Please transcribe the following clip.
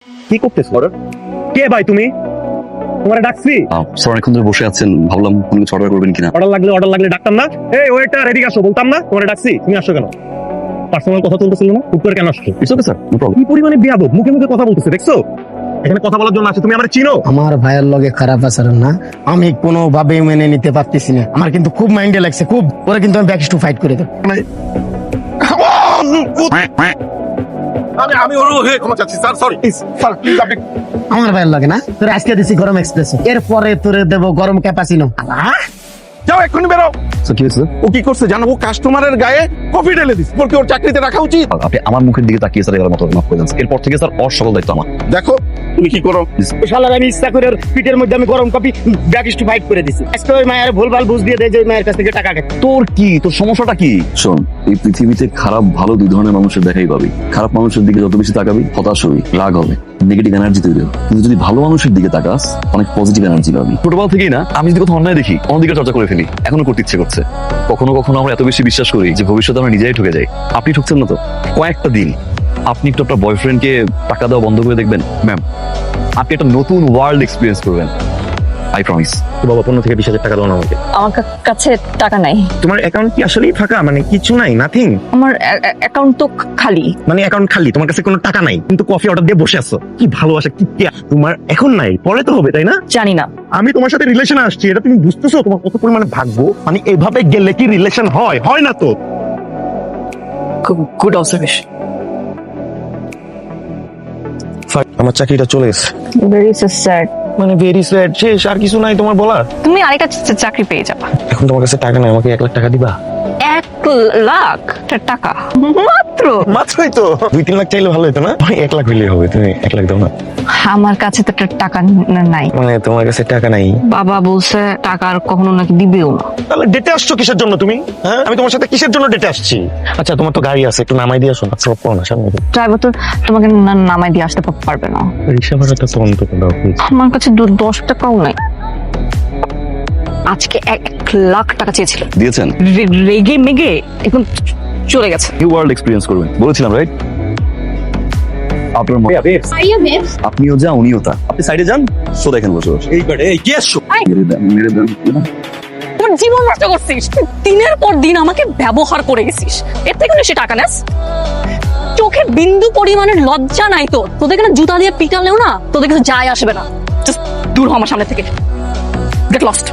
কি করতেছো? কে ভাই তুমি? তোমারে ডাকছি? স্যার অনেকক্ষণ ধরে বসে আছেন, ভাবলাম কোনো কিছু অর্ডার করবেন কিনা। অর্ডার লাগলে ডাকতাম না? এই ওয়েটার রেডি আসো বলতাম না? তোমারে ডাকছি, তুমি আসো কেন? পার্সোনাল কথা চলতেছিল না? খুব করে কেন আসছো? It's okay sir, no problem. কি পরিমাণে বেয়াদব, মুখে মুখে কথা বলতেছে দেখছো? এখানে কথা বলার জন্য আছে, তুমি আমারে চিনো? আমার ভাইয়ের লগে খারাপ আচরণ না আমি কোনোভাবে মেনে নিতে পারতেছি না। আমার কিন্তু খুব মাইন্ডে লাগছে, খুব পরে কিন্তু আমি ব্যাক টু ফাইট করে দেবো। আমি ওর হয়ে ক্ষমা চাচ্ছি স্যার, সরি স্যার, প্লিজ আপনি আমার ভাইয়ের লগে না তোর আজকে দিছি গরম এক্সপ্রেস, এরপরে তোরে দেবো গরম ক্যাপাচিনো। যাও এক্ষুনি বেরো। স্যার কি হয়েছে? ও কি করছে জানো? ও কাস্টমারের গায়ে কফি ঢেলে দিস, বলকে ওর চাকরিতে রাখা উচিত। আপনি আমার মুখের দিকে তাকিয়ে স্যার এবার মতো মাফ করে দেন। এরপর থেকে স্যার ওর সকল দায়িত্ব আমার। দেখো তুমি কি করো। শালার আমি ইচ্ছা করে ওর পিঠের মধ্যে আমি গরম কফি ব্যাক টু ফাইট করে দিছি। আজকে ওই মায়ের ভুলভাল বুঝ দিয়ে দেয় যে ওই মায়ের কাছ থেকে টাকা খায়। তোর কি, তোর সমস্যাটা কি? শোন, এই পৃথিবীতে খারাপ ভালো দুই ধরনের মানুষের দেখাই পাবি। খারাপ মানুষের দিকে যত বেশি তাকাবি হতাশ হবি, রাগ হবে, নেগেটিভ এনার্জি তৈরি হবে। কিন্তু যদি ভালো মানুষের দিকে তাকাস অনেক পজিটিভ এনার্জি পাবি। ছোটবেলা থেকেই না আমি যদি কোথাও অন্যায় দেখি অন্যদিকে চর্চা করে ফেলি, এখনো করতে ইচ্ছে করছে। কখনো কখনো আমরা এত বেশি বিশ্বাস করি যে ভবিষ্যতে আমরা নিজেরাই ঠকে যাই। আপনি ঠকছেন না তো? কয়েকটা দিন আপনি একটু আপনার বয়ফ্রেন্ডকে টাকা দেওয়া বন্ধ করে দেখবেন, ম্যাম আপনি একটা নতুন ওয়ার্ল্ড এক্সপিরিয়েন্স করবেন। I promise. বাবা 15 থেকে 20,000 টাকা দাও না আমাকে। আমার কাছে টাকা নাই। তোমার অ্যাকাউন্ট কি আসলেই ফাঁকা? মানে কিছু নাই, নাথিং? আমার অ্যাকাউন্ট তো খালি। মানে অ্যাকাউন্ট খালি, তোমার কাছে কোনো টাকা নাই, কিন্তু কফি অর্ডার দিয়ে বসে আছো। কি ভালোবাসা, কি কেয়ার! তোমার এখন নাই, পরে তো হবে, তাই না? জানি না। আমি তোমার সাথে রিলেশনে আসছি, এটা তুমি বুঝতেছো? তোমার কত পরিমাণে ভাগ্য। মানে এভাবে গেলে কি রিলেশন হয়? হয় না তো। Good observation. আমার চাকরিটা চলে গেছে। Very sad. মানে ভেরি স্যাড, শেষ, আর কিছু নাই তোমার বলার? তুমি আরেকটা চাকরি পেয়ে যাবা। এখন তোমার কাছে টাকা নাই, আমাকে 1 লাখ টাকা দিবা? 1,00,000 টাকা মাত্র? মাত্রই তো 2-3 লাখ চাইলে ভালো হতো না? 1 লাখ হইলে হবে, তুমি 1 লাখ দাও না। আমার কাছে তো টাকা নাই। মানে তোমার কাছে টাকা নাই? বাবা বলছে টাকা আর কখনো নাকি দিবেও না। তাহলে ডেটে আসছো কিসের জন্য তুমি? হ্যাঁ, আমি তোমার সাথে কিসের জন্য ডেটে আসছি? আচ্ছা তোমার তো গাড়ি আছে, একটু নামাই দিয়ে আসো না। সব পাও না সামনে। ড্রাইভার তো তোমাকে নামাই দিয়ে আসতে পারবে না। রিক্সা ভাড়াটা তো অন্তত দাও প্লিজ। আমার কাছে 10 টাকাও নাই। আজকে 1,00,000 টাকা চেয়েছিল, দিয়েছেন? রেগে মেগে একদম চলে গেছে। নিউ ওয়ার্ল্ড এক্সপিরিয়েন্স করবেন বলেছিলাম, রাইট? আপনার আপনিও যা উনিও তা। আপনি সাইডে যান, সো দেখেন বসে বসে। কি আসছো? মেরে দেন। তোর জীবন নষ্ট করছিস, দিনের পর দিন আমাকে ব্যবহার করে গেছিস। এর থেকে বেশি টাকা নেস? চোখে বিন্দু পরিমাণের লজ্জা নাই তোর? তোদের এখানে জুতা দিয়ে পিটালেও না তোদের কিছু যায় আসবে না। জাস্ট দূর হ আমার সামনে থেকে। Get lost.